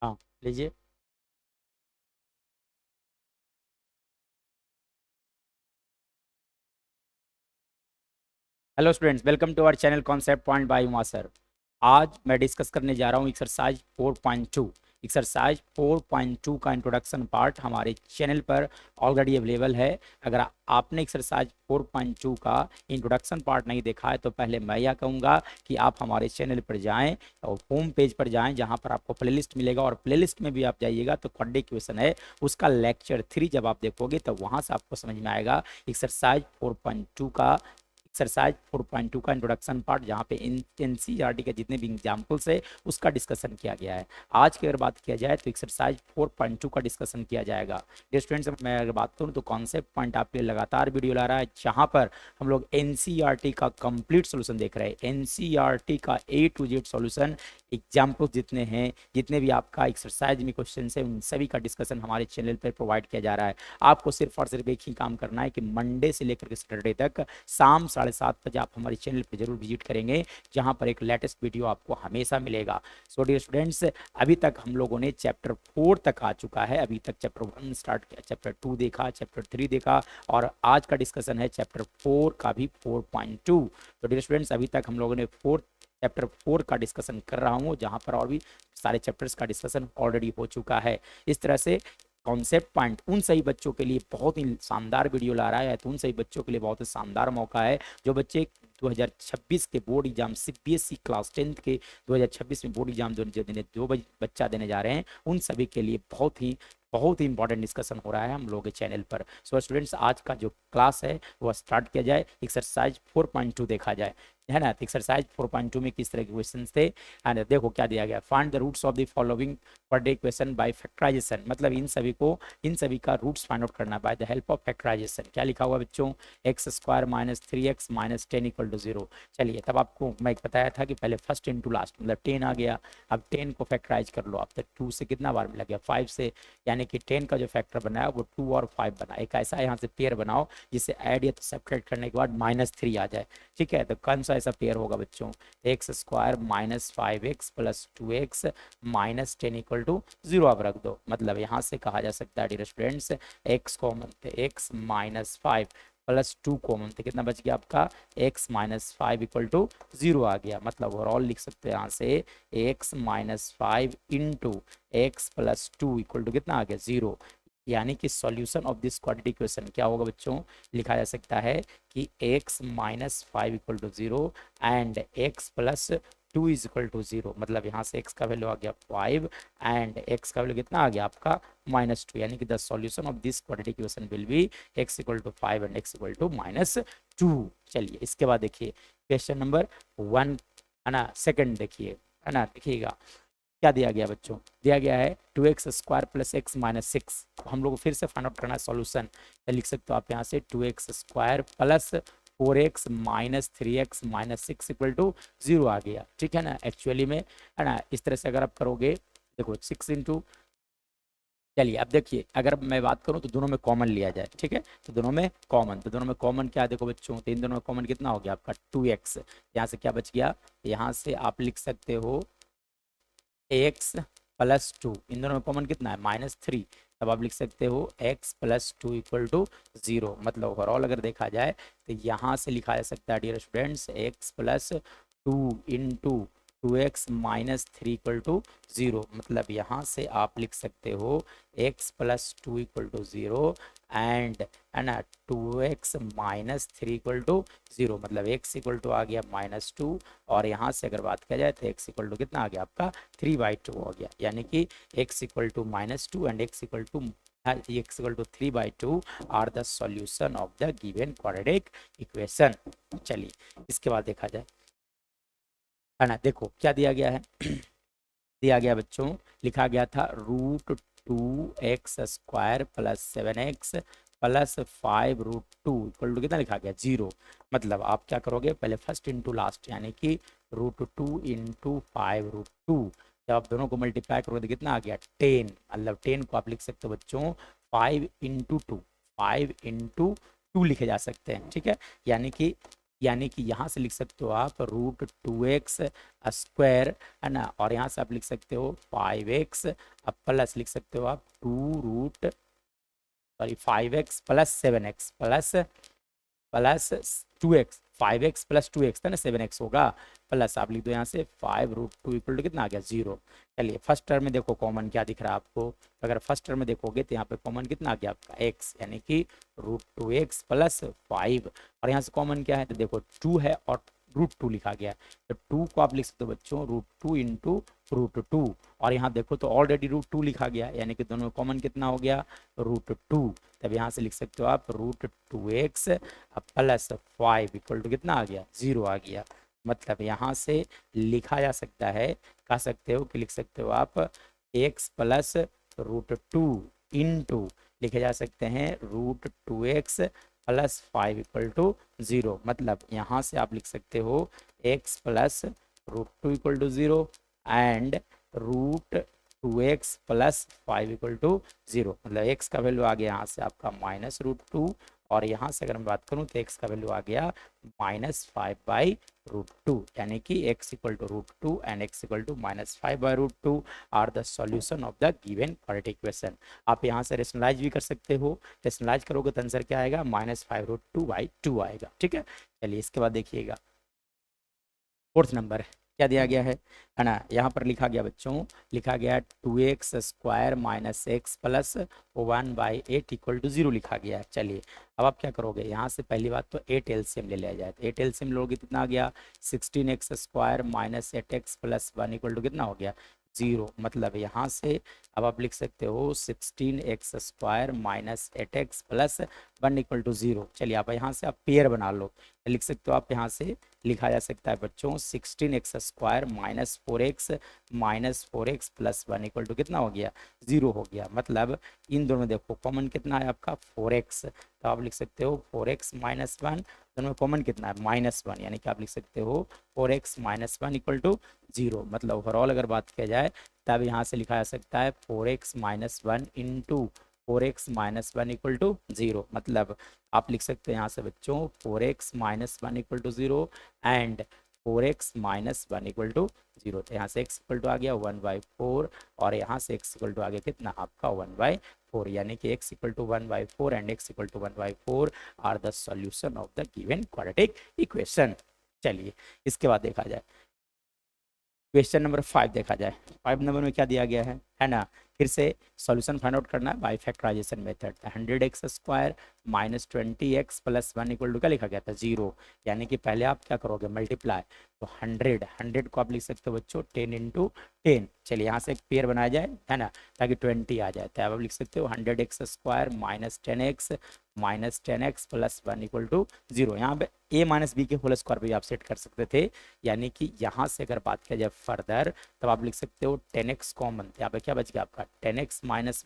हाँ, लीजिए। Hello students, welcome to our channel concept point by Uma sir. आज मैं डिस्कस करने जा रहा हूँ एक्सरसाइज 4.2। एक्सरसाइज 4.2 का इंट्रोडक्शन पार्ट हमारे चैनल पर ऑलरेडी अवेलेबल है। अगर आपने एक्सरसाइज 4.2 का इंट्रोडक्शन पार्ट नहीं देखा है तो पहले मैं यह कहूँगा कि आप हमारे चैनल पर जाएं और होम पेज पर जाएं, जहां पर आपको प्लेलिस्ट मिलेगा और प्लेलिस्ट में भी आप जाइएगा तो क्वाड्रेटिक इक्वेशन है, उसका लेक्चर 3 जब आप देखोगे तो वहां से आपको समझ में आएगा एक्सरसाइज 4.2 का एक्सरसाइज 4.2 का इंट्रोडक्शन पार्ट, जहाँ पे एनसीईआरटी के जितने भी एग्जाम्पल्स है उसका डिस्कशन किया गया है। आज की अगर बात किया जाए तो एक्सरसाइज 4.2 का डिस्कसन किया जाएगा। डियर स्टूडेंट्स, मैं अगर बात करूँ तो कॉन्सेप्ट पॉइंट आपके लिए लगातार वीडियो ला रहा है, जहाँ पर हम लोग एनसीईआरटी का कंप्लीट सोल्यूशन देख रहे हैं। एनसीईआरटी का ए टू जेड सोल्यूशन, एग्जाम्पल्स जितने हैं, जितने भी आपका एक्सरसाइज में क्वेश्चन है, उन सभी का डिस्कशन हमारे चैनल पर प्रोवाइड किया जा रहा है। आपको सिर्फ और सिर्फ एक ही काम करना है कि मंडे से लेकर के सैटरडे तक शाम 7:30 बजे आप हमारे चैनल पर जरूर विजिट करेंगे, जहां पर एक लेटेस्ट वीडियो आपको हमेशा मिलेगा। सो डियर स्टूडेंट्स, अभी तक हम लोगों ने चैप्टर 4 तक आ चुका है। अभी तक चैप्टर 1 स्टार्ट किया, चैप्टर 2 देखा, चैप्टर 3 देखा और आज का डिस्कशन है चैप्टर 4 का भी 4.2। तो डियर स्टूडेंट्स, अभी तक हम लोगों ने चैप्टर 4 का डिस्कशन कर रहा हूँ, जहां पर और भी सारे चैप्टर्स का डिस्कशन ऑलरेडी हो चुका है। इस तरह से कॉन्सेप्ट पॉइंट उन सही बच्चों के लिए बहुत ही शानदार वीडियो ला रहा है, तो उन सही बच्चों के लिए बहुत ही शानदार मौका है जो बच्चे 2026 के बोर्ड एग्जाम सीबीएसई क्लास 10 के 2026 में बोर्ड एग्जाम जो बच्चा देने जा रहे हैं, उन सभी के लिए बहुत ही इंपॉर्टेंट डिस्कशन हो रहा है हम लोगों के चैनल पर। सो स्टूडेंट्स, आज का जो क्लास है वो स्टार्ट किया जाए, एक्सरसाइज 4.2 देखा जाए, है ना। एक्सरसाइज 4.2 में किस तरह के क्वेश्चन थे, एंड देखो क्या दिया गया। Find the roots of the following per day question by factorisation, मतलब इन सभी का रूट्स फाइंड आउट करना by the help of factorisation. क्या लिखा हुआ बच्चों, x square minus 3x minus 10 equal to 0। चलिए, तब आपको मैं बताया था कि पहले फर्स्ट इंटू लास्ट, मतलब 10 आ गया। अब 10 को फैक्टराइज कर लो, अब तक 2 से कितना बार मिला गया, 5 से, यानी कि 10 का जो फैक्टर बनाया वो 2 और 5 बना। एक ऐसा यहाँ से पेयर बनाओ जिसे ऐड या तो सब्ट्रैक्ट करने के बाद -3 आ जाए, ठीक है। तो कौन सा ऐसा पेयर होगा बच्चों, x square minus 5x plus 2x minus 10 equal to 0 आप रख दो। मतलब यहाँ से कहा जा सकता है डियर स्टूडेंट्स, एक्स कॉमन थे, एक्स माइनस 5 प्लस 2 कॉमन थे, कितना बच गया आपका, एक्स माइनस 5 इक्वल टू 0 आ गया। मतलब ओवरऑल लिख सकते हैं यहाँ से x minus 5 into x plus 2 equal to कितना आ गया, 0। यानी कि solution of this quadratic equation क्या होगा बच्चों, लिखा जा सकता है कि x minus 5 equal to 0 and x plus 2 is equal to 0। मतलब यहाँ से x का वैल्यू आ गया 5 एंड x का वैल्यू कितना आ गया आपका -2, यानी कि the solution of this quadratic equation will be x equal to 5 and x equal to -2। चलिए, इसके बाद देखिए क्वेश्चन नंबर 1, है ना, सेकंड देखिए, है ना, देखिएगा क्या दिया गया बच्चों, दिया गया है 2x square plus x minus 6। हम लोग को फिर से फाइंड आउट करना है सॉल्यूशन, तो लिख सकते हो आप यहाँ से 2x square plus 4x minus 3x minus 6 equal to 0 आ गया, ठीक है ना, एक्चुअली में, है ना। इस तरह से अगर आप करोगे, देखो 6 इंटू, चलिए अब देखिए, अगर मैं बात करूं तो दोनों में कॉमन लिया जाए, ठीक है। तो दोनों में कॉमन, तो दोनों में कॉमन क्या है, देखो बच्चों, तो इन दोनों में कॉमन कितना हो गया आपका 2x। यहाँ से क्या बच गया, यहाँ से आप लिख सकते हो एक्स प्लस 2, इन दोनों में कॉमन कितना है, -3। तब आप लिख सकते हो x प्लस 2 इक्वल टू 0। मतलब ओवरऑल अगर देखा जाए तो यहाँ से लिखा जा सकता है dear students, x plus 2 into 2x minus 3 equal to 0। मतलब यहाँ से आप लिख सकते हो x plus 2 equal to 0 and, है ना, 2x माइनस 3 इक्वल टू 0। मतलब x इक्वल टू आ गया -2 और यहाँ से अगर बात किया जाए तो x इक्वल टू कितना आ गया आपका 3/2 हो गया। यानी कि x equal to -2 and x equal to 3/2 are the solution of the given quadratic equation. चलिए, इसके बाद देखा जाए, है ना, देखो क्या दिया गया है दिया गया बच्चों, लिखा गया था √2x square plus 7x plus 5 √2 equal to कितना लिखा गया, 0। मतलब आप क्या करोगे, पहले फर्स्ट इंटू लास्ट, यानी कि √2 इंटू 5 √2, जब आप दोनों को मल्टीप्लाई करोगे तो कितना आ गया 10। मतलब 10 को आप लिख सकते हो बच्चों 5 इंटू 2, 5 इंटू 2 लिखे जा सकते हैं, ठीक है। यानी कि यानी कि यहाँ से लिख सकते हो आप √2x² है ना, और यहाँ से आप लिख सकते हो 5x, अब प्लस लिख सकते हो आप 5x plus 7x plus 2x, 5x plus 2x था ना, 7x होगा, प्लस आप लिख दो यहाँ से 5√2 इक्वल टू कितना आ गया 0। चलिए फर्स्ट टर्म में देखो कॉमन क्या दिख रहा है आपको, अगर फर्स्ट टर्म में देखोगे तो यहाँ पे कॉमन कितना आ गया आपका x, यानी कि √2x प्लस 5, और यहाँ से कॉमन क्या है तो देखो 2 है और √2 लिखा गया है, तो 2 को आप लिख सकते हो बच्चों √2 इंटू √2, और यहाँ देखो तो ऑलरेडी √2 लिखा गया, यानी कि दोनों में कॉमन कितना हो गया √2, तब यहाँ से लिख सकते हो आप √2x प्लस 5 इक्वल टू कितना आ गया 0 आ गया। मतलब यहाँ से लिखा जा सकता है, कह सकते हो कि लिख सकते हो आप x प्लस √2 इंटू लिखे जा सकते हैं √2x प्लस 5 इक्वल टू 0। मतलब यहाँ से आप लिख सकते हो x plus √2 equal to 0 and √2x plus 5 equal to 0। मतलब x का वैल्यू आ गया यहाँ से आपका -√2, और यहाँ से अगर मैं बात करूँ तो x का वैल्यू आ गया -5/√2, यानी कि x equal to √2 and x equal to -5/√2 are the solution of the given quadratic equation. आप यहाँ से रेशनलाइज भी कर सकते हो, रेशनलाइज करोगे तो आंसर क्या आएगा -5√2/2 आएगा। ठीक है, चलिए इसके बाद देखिएगा फोर्थ नंबर क्या दिया गया है ना, यहाँ पर लिखा गया बच्चों, लिखा गया 2x² minus x plus 1/8 equal to 0 लिखा गया है। चलिए अब आप क्या करोगे, यहाँ से पहली बात तो 8 एलसीएम ले लिया जाए, तो 8 एलसीएम लोगे कितना आ गया 16x² minus 8x plus 1 equal to कितना हो गया 0। मतलब यहाँ से अब आप लिख सकते हो 16x² minus 8x plus 1 equal to 0। चलिए आप यहाँ से आप पेयर बना लो, लिख सकते हो आप यहाँ से लिखा जा सकता है बच्चों 16x² minus 4x plus 1 equal to कितना हो गया 0 हो गया। मतलब इन दोनों में देखो कॉमन कितना है आपका 4x, तो आप लिख सकते हो 4x माइनस 1, दोनों में कॉमन कितना है -1, यानी कि आप लिख सकते हो 4x माइनस 1 इक्वल टू 0। मतलब ओवरऑल अगर बात किया जाए तब यहाँ से लिखा जा सकता है 4x minus 1 into 4x minus 1 equal to 0। मतलब आप लिख सकते हैं यहाँ से बच्चों 4x minus 1 equal to 0 and 4x minus 1 equal to 0। तो यहाँ से x इक्वल टू आ गया 1/4, और यहाँ से x इक्वल टू आ गया कितना आपका 1/4, यानी कि x equal to 1/4 and x equal to 1/4 are the solution of the given quadratic equation. चलिए इसके बाद देखा जाए क्वेश्चन नंबर 5 देखा जाए, 5 नंबर में क्या दिया गया है ना, फिर से सॉल्यूशन फाइंड आउट करना है by factorisation method. 100x² minus 20x plus 1 equal to क्या लिखा गया था 0, यानी कि पहले आप क्या करोगे मल्टीप्लाई, तो 100 को आप लिख सकते हो बच्चों 10 इंटू 10। चलिए यहाँ से एक पेयर बनाया जाए है ना, ताकि 20 आ जाए, तो आप लिख सकते हो 100x² minus 10x plus 1 equal to 0। यहाँ पे a माइनस बी के होल स्क्वायर भी आप सेट कर सकते थे, यानी कि यहाँ से अगर बात किया जाए फर्दर तब आप लिख सकते हो 10x कॉमन, यहाँ पे क्या बच गया आपका 10x माइनस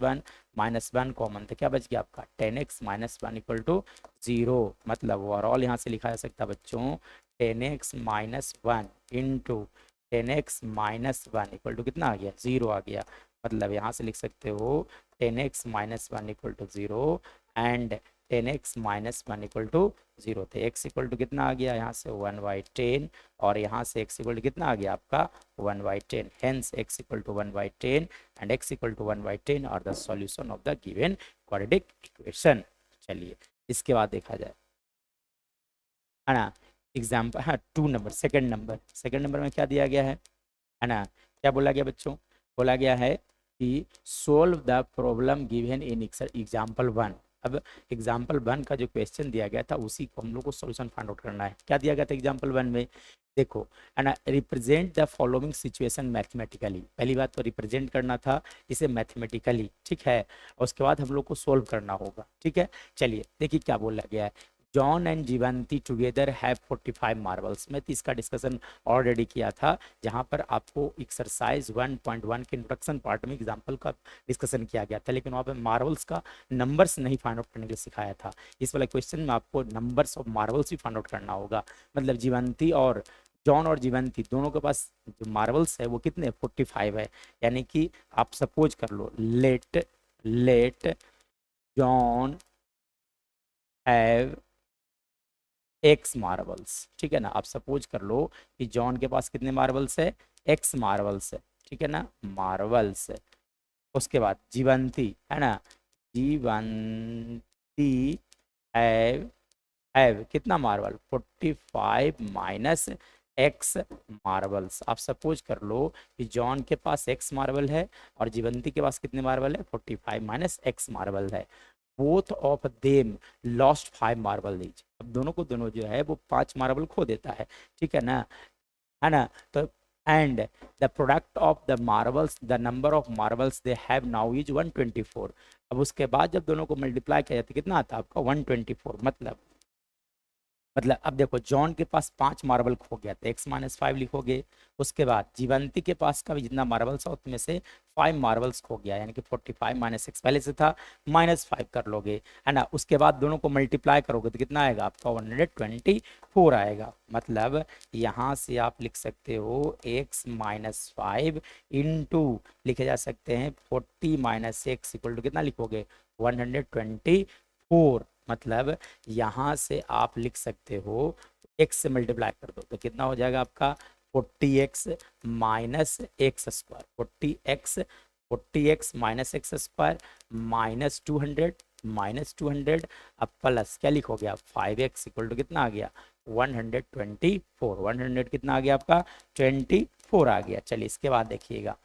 1 कॉमन, तो क्या बच गया आपका 10x माइनस 1 इक्वल टू 0। मतलब ओवरऑल यहाँ से लिखा जा सकता है बच्चों 10x minus 1 into 10x minus 1 equal to कितना आ गया 0 आ गया। मतलब यहाँ से लिख सकते हो 10x minus 1 equal to 0 and 10x minus 1 equal to 0। तो x इक्वल टू कितना आ गया यहाँ से 1/10, और यहाँ से x इक्वल टू कितना आ गया आपका 1/10, hence x equal to 1/10 and x equal to 1/10 और the solution of the given quadratic equation. चलिए इसके बाद देखा जाए है ना एग्जाम्पल, हाँ 2 नंबर सेकंड नंबर में क्या दिया गया है ना, क्या बोला गया बच्चों, बोला गया है कि solve the problem given in example 1। अब एग्जाम्पल 1 का जो क्वेश्चन दिया गया था उसी को हम लोग को सॉल्यूशन फाइंड आउट करना है। क्या दिया गया था एग्जाम्पल 1 में, देखो है ना, represent the following situation mathematically, पहली बात तो रिप्रेजेंट करना था इसे मैथमेटिकली, ठीक है, और उसके बाद हम लोग को सोल्व करना होगा। ठीक है, चलिए देखिए क्या बोला गया है, John and Jeevanti together have 45 marbles. मैं तो इसका डिस्कशन ऑलरेडी किया था, जहां पर आपको एक्सरसाइज 1.1 के इंट्रोडक्शन पार्ट में एग्जांपल का डिस्कशन किया गया था, लेकिन वहां पर मार्बल्स का नंबर्स नहीं फाइंड आउट करने के लिए सिखाया था। इस वाले क्वेश्चन में आपको नंबर्स ऑफ मार्बल्स भी फाइंड आउट करना होगा। मतलब जीवंती और जॉन और जीवंती दोनों के पास जो मार्बल्स है वो कितने 45 है, यानी कि आप सपोज कर लो let John have x marbles, ठीक है ना। आप सपोज कर लो कि जॉन के पास कितने मार्बल्स है, एक्स मार्बल्स है, ठीक है ना, मार्बल्स। उसके बाद जीवंती है ना, जीवंती हैव कितना मार्बल, 45 माइनस एक्स मार्बल्स। आप सपोज कर लो कि जॉन के पास एक्स मार्बल है और जीवंती के पास कितने मार्बल है, 45 माइनस एक्स मार्बल है। Both of them lost 5 marble each. अब दोनों को दोनों जो है वो 5 मार्बल खो देता ठीक है ना, है ना। तो and the product of the marbles, the number of marbles they have now is 124। अब उसके बाद जब दोनों को मल्टीप्लाई किया जाता है कितना आता है आपका, 124। मतलब अब देखो जॉन के पास 5 मार्बल खो गया तो x-5 लिखोगे। उसके बाद जीवंती के पास का भी जितना मार्बल्स है उसमें से 5 मार्बल्स खो गया, यानी कि 45 माइनस एक्स पहले से था, -5 कर लोगे, है ना। उसके बाद दोनों को मल्टीप्लाई करोगे तो कितना आएगा आपका, 124 आएगा। मतलब यहाँ से आप लिख सकते हो x-5 इंटू लिखे जा सकते हैं 40 माइनस एक्स इक्वल टू कितना लिखोगे, 124। मतलब यहाँ से आप लिख सकते हो x से मल्टीप्लाई कर दो तो कितना हो जाएगा आपका 40x minus x square, 40x minus x square -200 अब प्लस क्या लिखोगे आप 5x इक्वल टू कितना आ गया 124, 100 कितना आ गया आपका 24 आ गया। चलिए इसके बाद देखिएगा,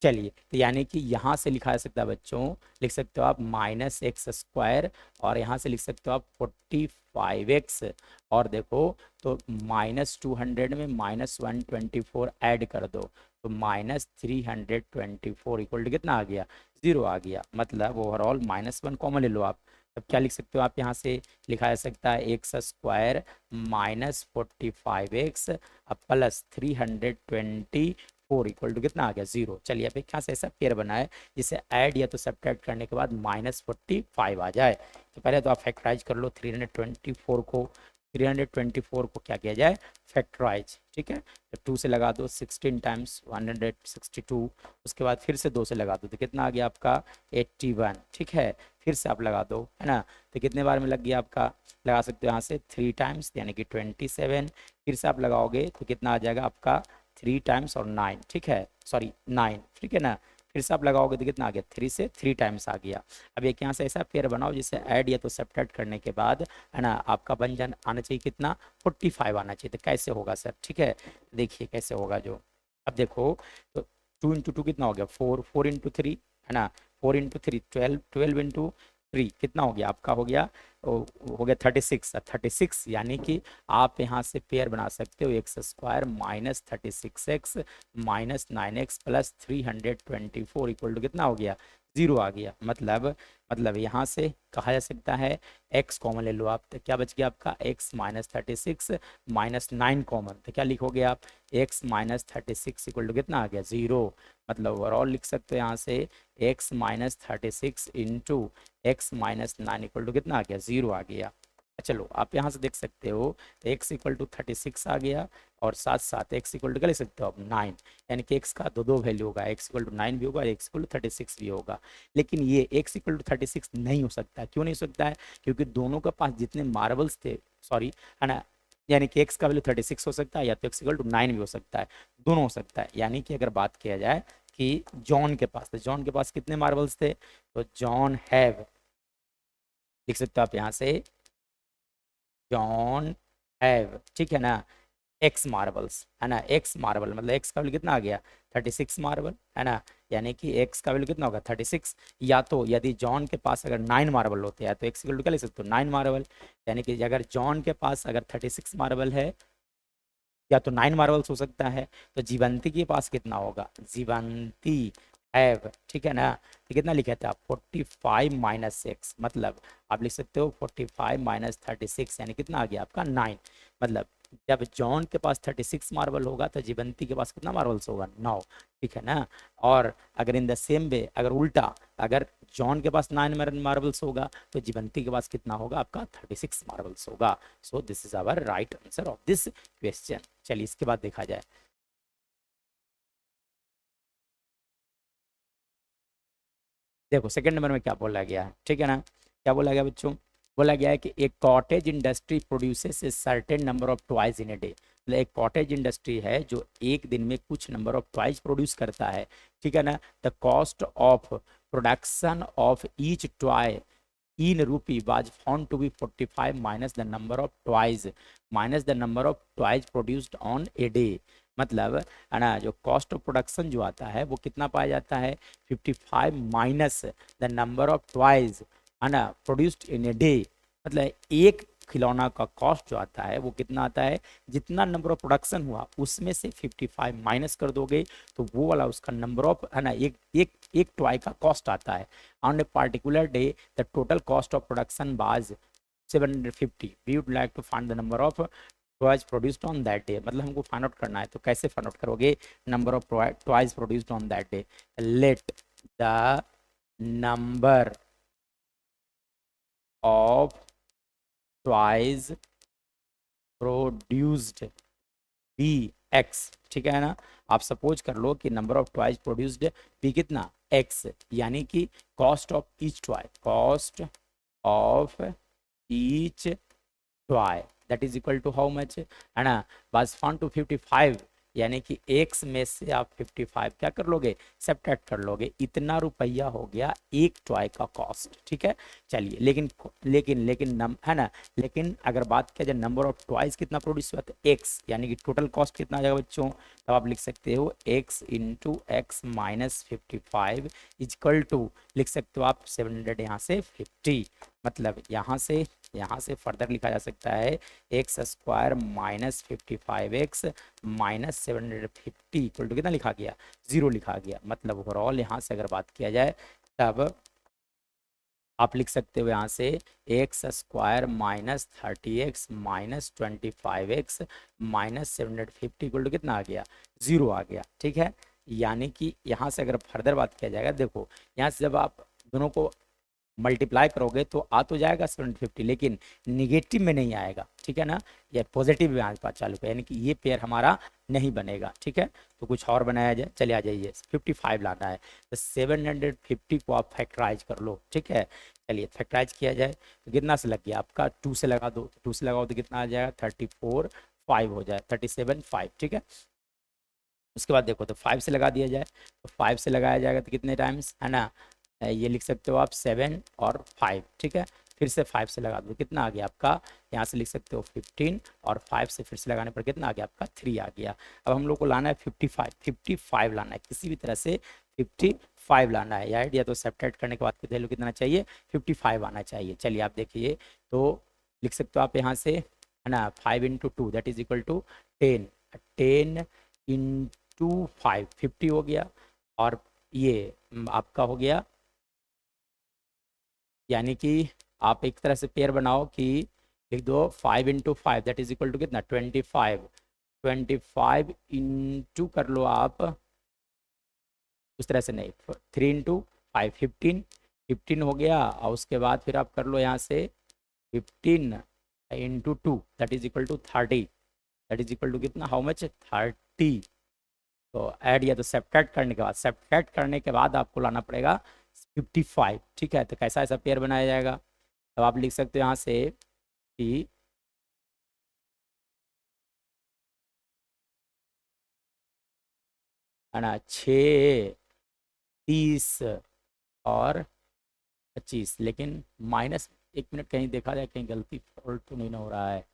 चलिए तो यानी कि यहाँ से लिखा जा सकता है बच्चों, लिख सकते हो आप -x² और यहाँ से लिख सकते हो आप 45x, और देखो तो -200 में -124 ऐड कर दो तो -324 इक्वल टू कितना आ गया, 0 आ गया। मतलब ओवरऑल -1 कॉमन ले लो आप। तब क्या लिख सकते हो आप, यहाँ से लिखा जा सकता है x² -45x plus 324 equal to कितना आ गया, 0। चलिए अब एक यहाँ से ऐसा पेयर बना है जिसे ऐड या तो सब्ट्रैक्ट करने के बाद -45 आ जाए। तो पहले तो आप फैक्टराइज कर लो 324 को क्या किया जाए, फैक्टराइज, ठीक है। तो 2 से लगा दो 16 टाइम्स 162, उसके बाद फिर से 2 से लगा दो तो कितना आ गया आपका 81, ठीक है। फिर से आप लगा दो, है ना, तो कितने बार में लग गया आपका, लगा सकते हो यहाँ से 3 टाइम्स यानी कि 27। फिर से आप लगाओगे तो कितना आ जाएगा आपका 3 टाइम्स और 9, ठीक है, सॉरी 9, ठीक है ना। फिर से आप लगाओगे तो कितना आ गया, 3 से 3 टाइम्स आ गया। अब एक यहाँ से ऐसा पेयर बनाओ जिसे ऐड या तो सब्ट्रैक्ट करने के बाद, है ना, आपका बन जान आना चाहिए कितना 45 आना चाहिए। तो कैसे होगा सर, ठीक है, देखिए कैसे होगा जो, अब देखो तो 2 इंटू 2 कितना हो गया 4, 4 इंटू 3, है ना, 4 इंटू 3 12, 12 इंटू 3 कितना हो गया आपका, हो गया 36, 36 यानी कि आप यहाँ से पेयर बना सकते हो x² -36x -9x plus 324 equal to कितना हो गया, 0 आ गया। मतलब यहाँ से कहा जा सकता है x कॉमन ले लो आप तो क्या बच गया आपका x -36 -9 कॉमन, तो क्या लिखोगे आप x -36 इक्वल टू कितना आ गया, 0। मतलब ओवरऑल लिख सकते हो यहाँ से x -36 into x -9 equal to कितना आ गया, 0 आ गया। चलो आप यहाँ से देख सकते हो x इक्वल टू 36 आ गया और साथ साथ x इक्वल टू क्या लिख सकते हो आप 9, यानी कि x का दो वैल्यू होगा, x इक्वल टू 9 भी होगा और x इक्वल टू 36 भी होगा। लेकिन ये x इक्वल टू 36 नहीं हो सकता है, क्यों नहीं हो सकता है, क्योंकि दोनों के पास जितने मार्बल्स थे, सॉरी, है ना, यानी कि x का वैल्यू 36 हो सकता है या तो x इक्वल टू 9 भी हो सकता है, दोनों हो सकता है। यानी कि अगर बात किया जाए कि जॉन के पास, तो जॉन के पास कितने मार्बल्स थे, तो जॉन हैव, लिख सकते हो आप यहाँ से जॉन हैव, ठीक है ना, एक्स मार्बल्स, है ना, एक्स मार्बल मतलब एक्स का वैल्यू कितना आ गया 36 मार्बल, है ना, यानी कि एक्स का वैल्यू कितना होगा 36। या तो यदि जॉन के पास अगर 9 मार्बल होते हैं तो एक्स इक्वल टू क्या लिख सकते हो 9 मार्बल, यानी कि अगर जॉन के पास अगर 36 मार्बल है या तो 9 मार्बल्स हो सकता है, तो जीवंती के पास कितना होगा, जीवंती हैव, ठीक है ना, तो कितना लिखे थे आप 45 माइनस एक्स, मतलब आप लिख सकते हो 45 माइनस 36 यानी कितना आ गया आपका 9। मतलब जब जॉन के पास 36 मार्बल होगा तो जीवंती के पास कितना मार्बल्स होगा 9, ठीक है ना। और अगर इन द सेम वे अगर उल्टा, अगर जॉन के पास 9 मार्बल्स होगा तो जीवंती के पास कितना होगा आपका 36 मार्बल्स होगा। So this is our right answer of this question. चलिए इसके बाद देखा जाए। देखो सेकंड नंबर में क्या बोला गया है, ठीक है ना, क्या बोला गया बच्चों, बोला गया है कि एक cottage industry produces a certain number of toys in a day. मतलब एक कॉटेज इंडस्ट्री है जो एक दिन में कुछ नंबर ऑफ टॉयज प्रोड्यूस करता है, ठीक है ना। The cost of production of each toy in rupee was found to be 45 minus the number of toys produced on a day। मतलब है ना, जो कॉस्ट ऑफ प्रोडक्शन जो आता है वो कितना पाया जाता है, 55 minus the number of toys, है ना, प्रोड्यूस्ड इन ए डे। मतलब एक खिलौना का कॉस्ट जो आता है वो कितना आता है, जितना नंबर ऑफ प्रोडक्शन हुआ उसमें से 55 माइनस कर दोगे तो वो वाला उसका नंबर ऑफ, है ना, एक टॉय का कॉस्ट आता है। On a particular day the total cost of production was 750। We would like to find the number of toys produced on that day. मतलब हमको फाइंड आउट करना है, तो कैसे फाइंड आउट करोगे, number of toys produced on that day. Let the number of toys produced be x, ठीक है ना। आप सपोज कर लो कि number of toys produced be कितना, एक्स, यानी कि cost of each toy, cost of each toy that is equal to how much, है ना, बस फाउंड टू 55, यानी कि एक्स में से आप 55 क्या कर लोगे, सब्ट्रैक्ट कर लोगे, इतना रुपया हो गया एक टॉय का कॉस्ट, ठीक है। चलिए लेकिन लेकिन लेकिन है ना, लेकिन अगर बात किया जाए नंबर ऑफ टॉयज कितना प्रोड्यूस हुआ, तो एक्स, यानी कि टोटल कॉस्ट कितना आ जाएगा बच्चों, तब आप लिख सकते हो x into x minus 55 equal to, लिख सकते हो आप 700 यहाँ से 50। मतलब यहाँ से फर्दर लिखा जा सकता है x square minus 55x minus 750 equal to कितना लिखा गया, 0 लिखा गया। मतलब ओवरऑल यहाँ से अगर बात किया जाए तब आप लिख सकते हो यहाँ से x square minus 30x minus 25x minus 750 equal to कितना आ गया, 0 आ गया, ठीक है। यानी कि यहाँ से अगर फर्दर बात किया जाएगा, देखो यहाँ से जब आप दोनों को मल्टीप्लाई करोगे तो आ तो जाएगा 750, लेकिन निगेटिव में नहीं आएगा, ठीक है ना, या पॉजिटिव में आज बात चालू है, यानी कि ये पेयर हमारा नहीं बनेगा, ठीक है। तो कुछ और बनाया जाए, चले आ जाइए, 55 लाना है तो 750 को आप फैक्टराइज कर लो, ठीक है। चलिए फैक्टराइज किया जाए तो कितना से लग गया आपका, 2 से लगा दो, 2 से लगाओ तो कितना आ जाएगा 34 5 हो जाए 37 5, ठीक है। उसके बाद देखो तो 5 से लगा दिया जाए, तो 5 से लगाया जाएगा तो कितने टाइम्स, है ना, ये लिख सकते हो आप 7 और 5, ठीक है। फिर से 5 से लगा दो, कितना आ गया आपका, यहाँ से लिख सकते हो 15 और 5 से फिर से लगाने पर कितना आ गया आपका 3 आ गया। अब हम लोग को लाना है 55 लाना है, किसी भी तरह से 55 लाना है यार, या तो सब्ट्रैक्ट करने के बाद वैल्यू कितना चाहिए, 55 आना चाहिए। चलिए आप देखिए तो लिख सकते हो आप यहाँ से, है ना, 5 into 2 that is equal to 10, 10 into 5 50 हो गया, और ये आपका हो गया, यानी कि आप एक तरह से पेयर बनाओ कि लिख दो 5 into 5 that is equal to कितना 25, 25 इंटू कर लो आप, उस तरह से नहीं, 3 इंटू 5 15, 15 हो गया, और उसके बाद फिर आप कर लो यहाँ से 15 into 2 that is equal to 30, that is equal to कितना, हाउ मच 30। तो ऐड या तो सब्ट्रैक्ट करने के बाद आपको लाना पड़ेगा 55, ठीक है। तो कैसा ऐसा पेयर बनाया जाएगा, तो आप लिख सकते हो यहाँ से कि है ना 6 30 और 25, लेकिन माइनस, एक मिनट कहीं देखा जाए कहीं गलती फॉल्ट तो नहीं ना हो रहा है,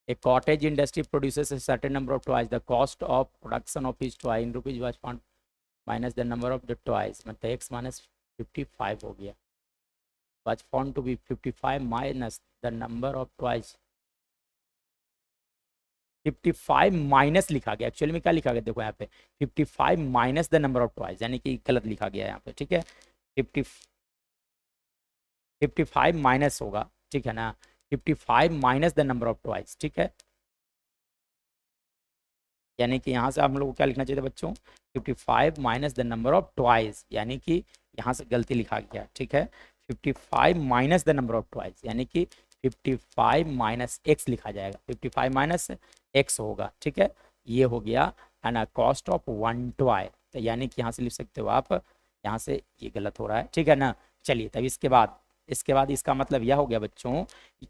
A cottage industry produces a certain number of toys. The cost of production of each toy in rupees was found minus the number of the toys. मतलब x minus 55 हो गया, was found to be 55 minus the number of toys. 55 minus लिखा गया, actually में क्या लिखा गया देखो यहाँ पे 55 minus the number of toys, यानी कि गलत लिखा गया यहाँ पे, ठीक है। 55 माइनस होगा, ठीक है ना, 55 minus the number of toys, ठीक है। यानी कि यहाँ से हम लोग को क्या लिखना चाहिए था बच्चों, 55 minus the number of toys, यानी कि यहाँ से गलती लिखा गया, ठीक है। 55 minus the number of toys, यानी कि 55 माइनस एक्स लिखा जाएगा, 55 माइनस एक्स होगा, ठीक है। ये हो गया है ना कॉस्ट ऑफ 1 टॉय, तो यानी कि यहाँ से लिख सकते हो आप, यहाँ से ये गलत हो रहा है, ठीक है ना। चलिए तब इसके बाद इसका मतलब यह हो गया बच्चों,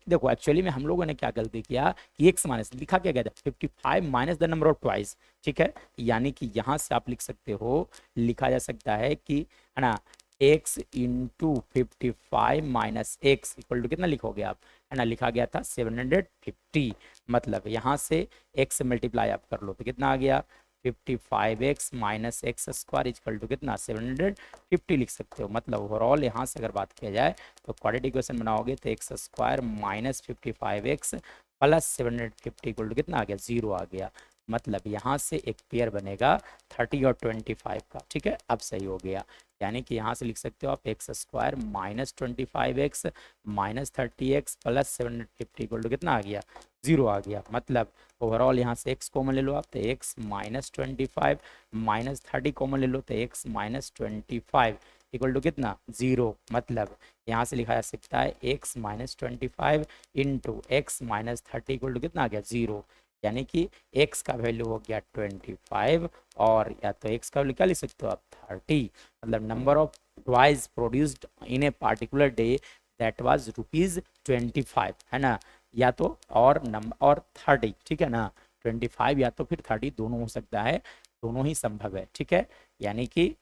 देखो एक्चुअली में हम लोगों ने क्या गलती किया कि एक्स माइनस लिखा क्या गया था 55 minus the number of twice, ठीक है। यानी कि यहाँ से आप लिख सकते हो, लिखा जा सकता है कि है ना x into 55 minus x equal to कितना लिखोगे आप, है ना, लिखा गया था 750। मतलब यहाँ से x से मल्टीप्लाई आप कर लो तो कितना आ गया 55x minus x square equal to कितना 750 लिख सकते हो। मतलब ओवरऑल यहाँ से अगर बात किया जाए तो क्वाड्रेटिक इक्वेशन बनाओगे तो x square minus 55x plus 750 equal to कितना आ गया 0 आ गया। मतलब यहाँ से एक पेयर बनेगा 30 और 25 का, ठीक है, अब सही हो गया। यानी कि यहाँ से लिख सकते हो आप x square minus 25x minus 30x plus 750 equal to कितना आ गया 0 आ गया। मतलब ओवरऑल यहाँ से x कॉमन ले लो आप तो x माइनस 25 माइनस 30 कॉमन ले लो तो x माइनस 25 इक्वल टू कितना 0। मतलब यहाँ से लिखा जा सकता है x minus 25 into x minus 30 equal to कितना आ गया 0। यानी कि x का वैल्यू हो गया 25 और या तो x का वैल्यू क्या लिख सकते हो आप 30। मतलब number of toys produced in A particular day that was ₹25, है ना, या तो और नंबर और 30, ठीक है ना, 25 या तो फिर 30 दोनों हो सकता है, दोनों ही संभव है, ठीक है। यानी कि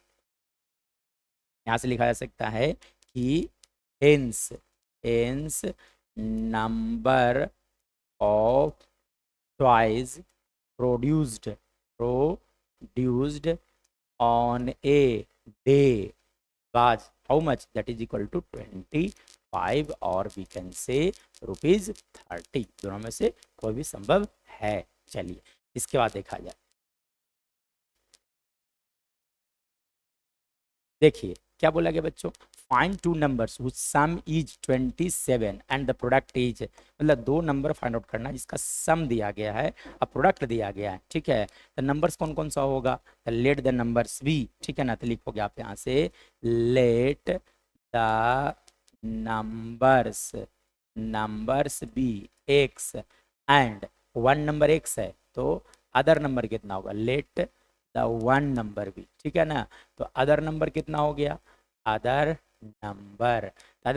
यहाँ से लिखा जा सकता है कि hence hence number of toys produced produced on a day was how much, that is equal to 25 और we can say ₹30। दोनों में से कोई भी संभव है। चलिए इसके बाद देखा जाए, देखिए क्या बोला गया बच्चों, find two numbers which some is 27 and the product is, मतलब दो नंबर फाइंड आउट करना जिसका सम दिया गया है और प्रोडक्ट दिया गया है, ठीक है। तो नंबर्स कौन कौन सा होगा, लेट द नंबर्स बी, ठीक है ना, तो लिखोगे आप यहाँ से let the numbers numbers be x and one number x है तो अदर नंबर कितना होगा let the one number be, ठीक है ना। तो अदर नंबर कितना हो गया, अदर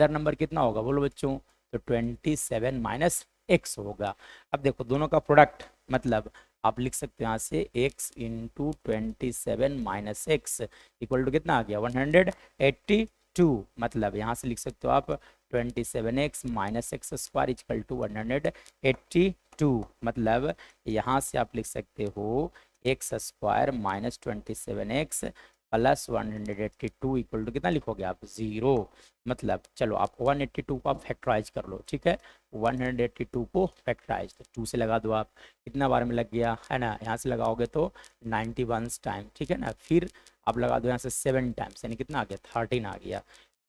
नंबर कितना होगा बोलो बच्चों, तो 27 माइनस एक्स होगा। अब देखो दोनों का प्रोडक्ट, मतलब आप लिख सकते हो यहाँ से x into 27 minus x equal to कितना आ गया 182। मतलब यहाँ से लिख सकते हो आप 27x minus x square equal to 182। मतलब यहाँ से आप लिख सकते हो x square minus 27x plus 182 equal to कितना लिखोगे आप 0। मतलब चलो आप 182 को आप फैक्टराइज कर लो, ठीक है, 182 को फैक्टराइज तो 2 से लगा दो आप, कितना बार में लग गया है ना, यहाँ से लगाओगे तो 91 टाइम, ठीक है ना, फिर आप लगा दो यहाँ से 7 टाइम्स यानी कितना आ गया 13 आ गया।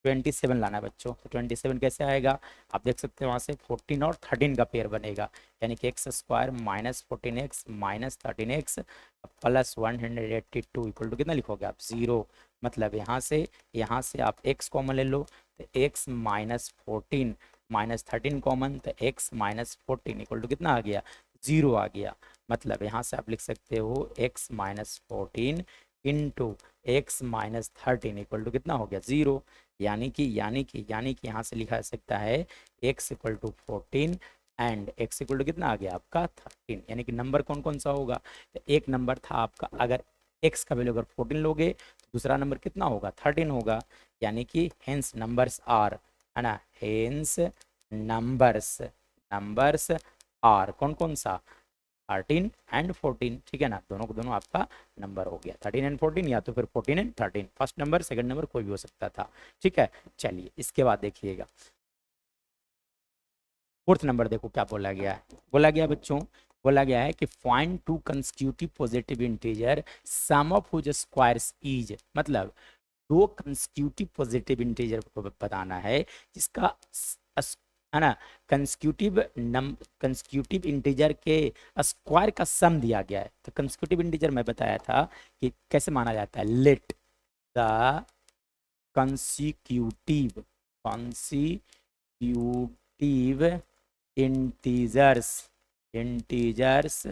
27 लाना है बच्चों, तो 27 कैसे आएगा, आप देख सकते हो वहाँ से 14 और 13 का पेयर बनेगा, यानी कि x square minus 14x minus 13x plus 182 equal to कितना लिखोगे आप 0। मतलब यहाँ से आप x कॉमन ले लो तो x माइनस 14 माइनस 13 कॉमन तो x माइनस 14 इक्वल टू कितना आ गया 0 आ गया। मतलब यहाँ से आप लिख सकते हो x minus 14 into x minus 13 equal to कितना हो गया 0। यानी कि यहाँ से लिखा जा सकता है x equal to 14 and x equal to कितना आ गया आपका 13। यानी कि नंबर कौन कौन सा होगा, तो एक नंबर था आपका, अगर x का वैल्यू अगर 14 लोगे तो दूसरा नंबर कितना होगा 13 होगा। यानी कि हेंस नंबर्स आर, है ना, हेंस नंबर्स नंबर्स आर कौन कौन सा 13 एंड 14, ठीक है ना, दोनों को दोनों आपका नंबर हो गया 13 एंड 14 या तो फिर 14 and 13, first number second number कोई भी हो सकता था, ठीक है। चलिए इसके बाद देखिएगा फोर्थ नंबर, देखो क्या बोला गया है, बोला गया बच्चों, बोला गया है कि find two consecutive positive integer sum of which squares is, मतलब दो कंसेक्यूटिव पॉजिटिव इंटीजर को बताना है जिसका है ना कंसेक्यूटिव इंटीजर के स्क्वायर का सम दिया गया है। तो कंसेक्यूटिव इंटीजर मैं बताया था कि कैसे माना जाता है, let the consecutive integers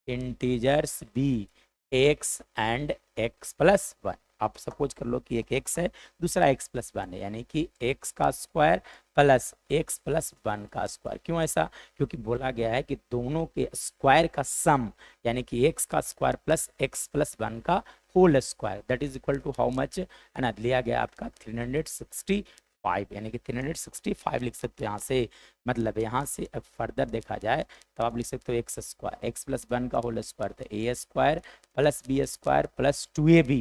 integers be x and x plus one. आप सपोज कर लो कि एक एक्स है, दूसरा एक्स प्लस वन है, यानी कि एक्स का square plus x plus one का स्क्वायर। क्यों ऐसा? क्योंकि बोला गया है कि दोनों के स्क्वायर का सम, यानी कि एक्स का square plus x plus one का whole square, that is equal to how much, है ना, लिया गया आपका 365, यानी कि 365 लिख सकते हो यहाँ से। मतलब यहाँ से अब फर्दर देखा जाए तो आप लिख सकते हो x square, x plus one का होल स्क्वायर, तो a square plus b square plus 2ab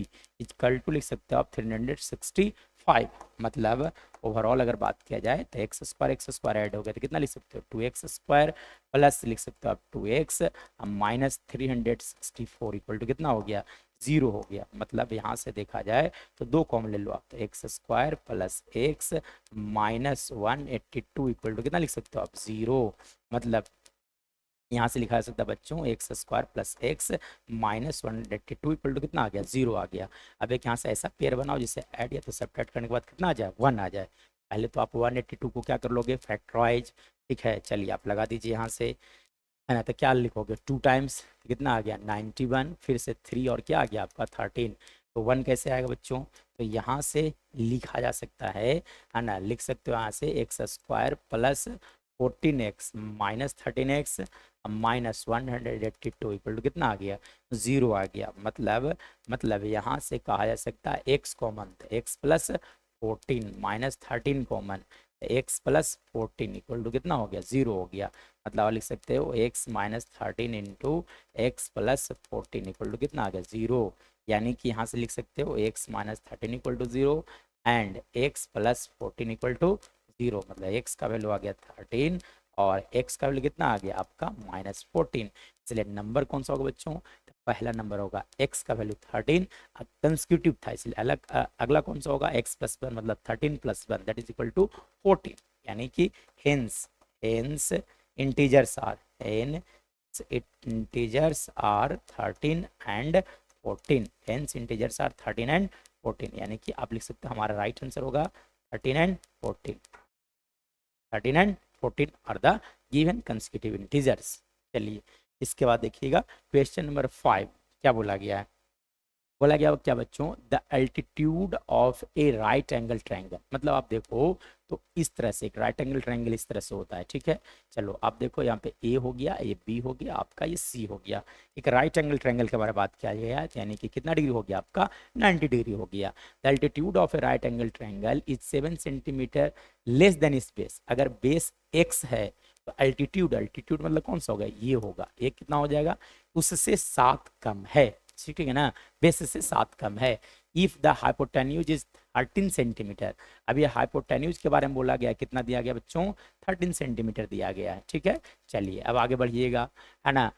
equal to लिख सकते हो आप 365। मतलब ओवरऑल अगर बात किया जाए तो एक्स स्क्वायर ऐड हो गया तो कितना लिख सकते हो 2x स्क्वायर प्लस लिख सकते हो आप 2x माइनस 364 इक्वल टू कितना हो गया 0 हो गया। मतलब यहाँ से देखा जाए तो दो कॉमन ले लो आप, तो x square plus x minus 182 equal to कितना लिख सकते हो आप 0। मतलब यहाँ से लिखा जा सकता है बच्चों x square plus x minus 182 equal to कितना आ गया 0 आ गया। अब एक यहाँ से ऐसा पेयर बनाओ जिसे ऐड या तो सब्ट्रैक्ट करने के बाद कितना आ जाए 1 आ जाए। पहले तो आप 182 को क्या कर लोगे फैक्टराइज, ठीक है, चलिए आप लगा दीजिए यहाँ से, है ना, तो क्या लिखोगे 2 टाइम्स तो कितना आ गया 91, फिर से 3 और क्या आ गया आपका 13, तो 1 कैसे आएगा बच्चों, तो यहाँ से लिखा जा सकता है ना, लिख सकते हो यहाँ से x square plus 14x minus 13x minus 182 equal to कितना आ गया 0 आ गया। मतलब यहाँ से कहा जा सकता है x कॉमन, तो x plus 14 minus 13 common, x plus 14 equal to कितना हो गया 0 हो गया। मतलब आप लिख सकते हो x minus 13 into x plus 14 equal to कितना आ गया 0, यानी कि यहाँ से लिख सकते हो x minus 13 equal to 0 and x plus 14 equal to 0। मतलब x का वैल्यू आ गया 13 और x का वैल्यू कितना आ गया आपका माइनस 14। इसलिए नंबर कौन सा होगा बच्चों, तो पहला नंबर होगा x का वैल्यू 13, कंसेक्यूटिव था इसलिए अलग, अगला कौन सा होगा x प्लस वन, मतलब 13 plus one that is equal to 14, यानी कि hence integers are integers are 13 and 14, hence integers are 13 and 14, यानी कि आप लिख सकते हो हमारा राइट आंसर होगा 13 and 14। 13 and 14 are the given consecutive integers. चलिए इसके बाद देखिएगा क्वेश्चन नंबर 5 क्या बोला गया है। बोला गया क्या बच्चों, the altitude of A right angle triangle. मतलब आप देखो तो इस तरह से एक राइट एंगल ट्रायंगल इस तरह से होता है, ठीक है। चलो आप देखो यहाँ पे ए हो गया, ये बी हो गया आपका, ये सी हो गया। एक राइट एंगल ट्रायंगल के बारे में बात किया गया है, यानी कि कितना डिग्री हो गया आपका 90 डिग्री हो गया। The altitude of A right angle triangle is 7 centimetre less than इस बेस। अगर बेस एक्स है तो अल्टीट्यूड मतलब कौन सा होगा, ये होगा, एक कितना हो जाएगा उससे 7 कम है, ठीक है ना, बेस से 7 कम है। If the hypotenuse is 13 centimetre. अब ये हाइपोटेन्यूज के बारे में बोला गया, कितना दिया गया बच्चों 13 सेंटीमीटर दिया गया है, ठीक है। चलिए अब आगे बढ़िएगा, है ना,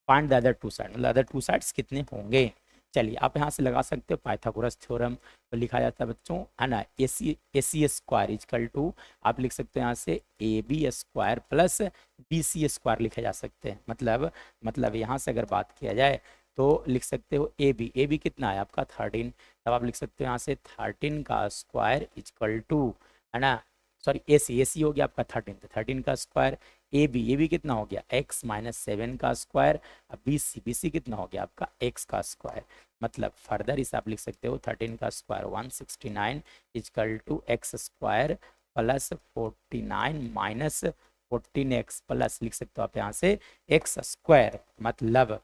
find the other two side, मतलब अदर टू साइड्स कितने होंगे। चलिए आप यहाँ से लगा सकते हो पाइथागोरस थ्योरम, तो लिखा जाता है बच्चों, है ना, A C square equal to, आप लिख सकते हो यहाँ से A B square plus B C square लिखे जा सकते हैं। मतलब यहाँ से अगर बात किया जाए तो लिख सकते हो ए बी कितना है आपका 13, तब आप लिख सकते हो यहाँ से 13 का स्क्वायर इजकल टू, है ना, सॉरी ए सी हो गया आपका 13, तो 13 का स्क्वायर, ए बी कितना हो गया x माइनस 7 का स्क्वायर, अब बी सी कितना हो गया आपका x का स्क्वायर। मतलब फर्दर इसे आप लिख सकते हो 13 का square 169 equal to x square plus 49 minus 14x plus लिख सकते हो आप यहाँ से एक्स स्क्वायर। मतलब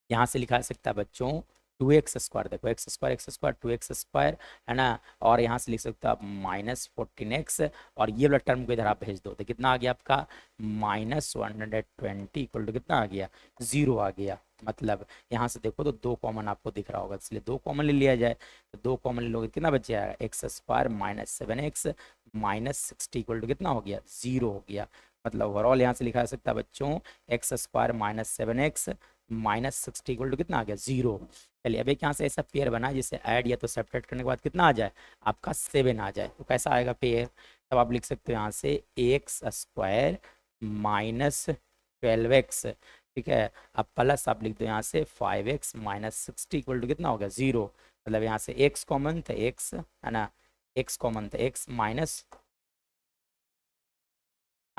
यहाँ से लिखा जा सकता है बच्चों 2x स्क्वायर, देखो एक्स स्क्वायर 2x स्क्वायर, है ना, और यहाँ से लिख सकते हो आप माइनस 14x, और ये वाला टर्म को इधर आप भेज दो तो कितना आ गया आपका माइनस 120 इक्वल टू कितना आ गया 0 आ गया। मतलब यहाँ से देखो तो 2 कॉमन आपको दिख रहा होगा, इसलिए 2 कॉमन ले लिया जाए, तो 2 कॉमन ले लोगे कितना बच जाएगा x square minus 7x minus 60 equal to कितना हो गया 0 हो गया। मतलब ओवरऑल यहाँ से लिखा जा सकता है बच्चों x square minus 7x minus 60 equal to कितना आ गया 0। चलिए अब एक यहाँ से ऐसा पेयर बना जिसे ऐड या तो सब्ट्रैक्ट करने के बाद कितना आ जाए आपका 7 आ जाए, तो कैसा आएगा पेयर, तब आप लिख सकते हो यहाँ से एक्स स्क्वायर माइनस 12x, ठीक है, अब प्लस आप लिख दो यहाँ से 5x माइनस 60 इक्वल टू कितना हो गया 0। मतलब यहाँ से x कॉमन था x, है ना, x कॉमन था x माइनस,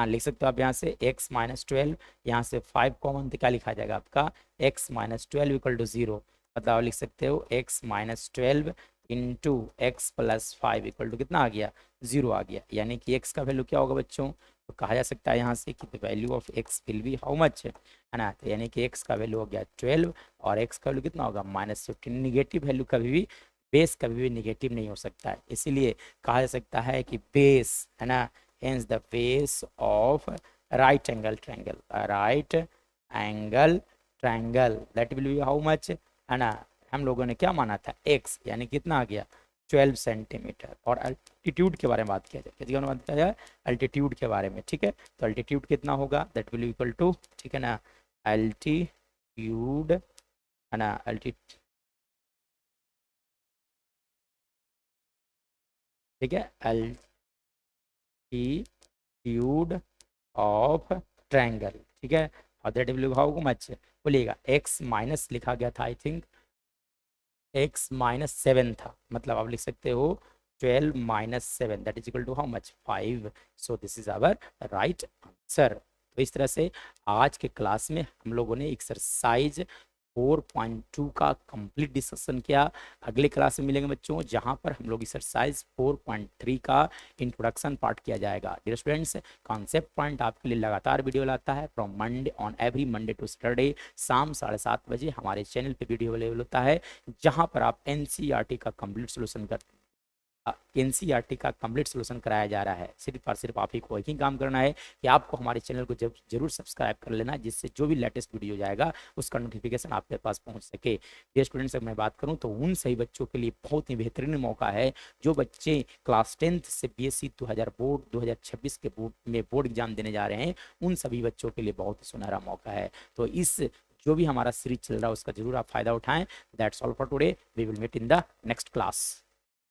हाँ लिख सकते हो आप यहाँ से x माइनस 12, यहाँ से 5 कॉमन तो क्या लिखा जाएगा आपका x माइनस 12 इक्वल टू 0। मतलब आप लिख सकते हो x minus 12 into x plus 5 equal to कितना आ गया 0 आ गया। यानी कि x का वैल्यू क्या होगा बच्चों, तो कहा जा सकता है यहाँ से कि the value of x will be how much, है ना। तो यानी कि x का वैल्यू हो गया 12 और x का वैल्यू कितना होगा -15। निगेटिव वैल्यू कभी भी, बेस कभी भी निगेटिव नहीं हो सकता है, इसीलिए कहा जा सकता है कि बेस, है ना, hence the base of right angle triangle, a right angle triangle that will be how much, है ना। हम लोगों ने क्या माना था x, यानी कितना आ गया 12 सेंटीमीटर। और अल्टीट्यूड के बारे में बात किया जाए, किसके बारे में बात किया जाए, अल्टीट्यूड के बारे में, ठीक है। तो अल्टीट्यूड कितना होगा, दैट विल इक्वल टू, ठीक है ना, अल्टीट्यूड, है ना, अल्टीट्यूड, ठीक है, अल्टीट्यूड ऑफ ट्रायंगल, ठीक है। और दैट विल हाउ मच, बोलिएगा x माइनस लिखा गया था, आई थिंक x माइनस 7 था, मतलब आप लिख सकते हो 12 minus 7 that is equal to how much 5। So this is our right answer. तो इस तरह से आज के क्लास में हम लोगों ने एक्सरसाइज 4.2 का कंप्लीट डिस्कशन किया। अगले क्लास में मिलेंगे बच्चों जहां पर हम लोग एक्सरसाइज 4.3 का इंट्रोडक्शन पार्ट किया जाएगा। डियर स्टूडेंट्स, कॉन्सेप्ट पॉइंट आपके लिए लगातार वीडियो लाता है from Monday, on every Monday to Saturday शाम 7:30 बजे हमारे चैनल पे वीडियो अवेलेबल होता है, जहां पर आप एनसीईआरटी का कंप्लीट सोल्यूशन कर एनसीईआरटी का कंप्लीट सोल्यूशन कराया जा रहा है। सिर्फ और सिर्फ आप ही को एक ही काम करना है कि आपको हमारे चैनल को जरूर सब्सक्राइब कर लेना, जिससे जो भी लेटेस्ट वीडियो जाएगा उसका नोटिफिकेशन आपके पास पहुंच सके। डियर स्टूडेंट्स, अगर मैं बात करूं तो उन सही बच्चों के लिए बहुत ही बेहतरीन मौका है जो बच्चे क्लास 10th से बीएससी 2026 के बोर्ड एग्जाम देने जा रहे हैं, उन सभी बच्चों के लिए बहुत ही सुनहरा मौका है। तो इस जो भी हमारा सीरीज चल रहा है उसका जरूर आप फायदा उठाएं। That's all for today, we will meet in the next class.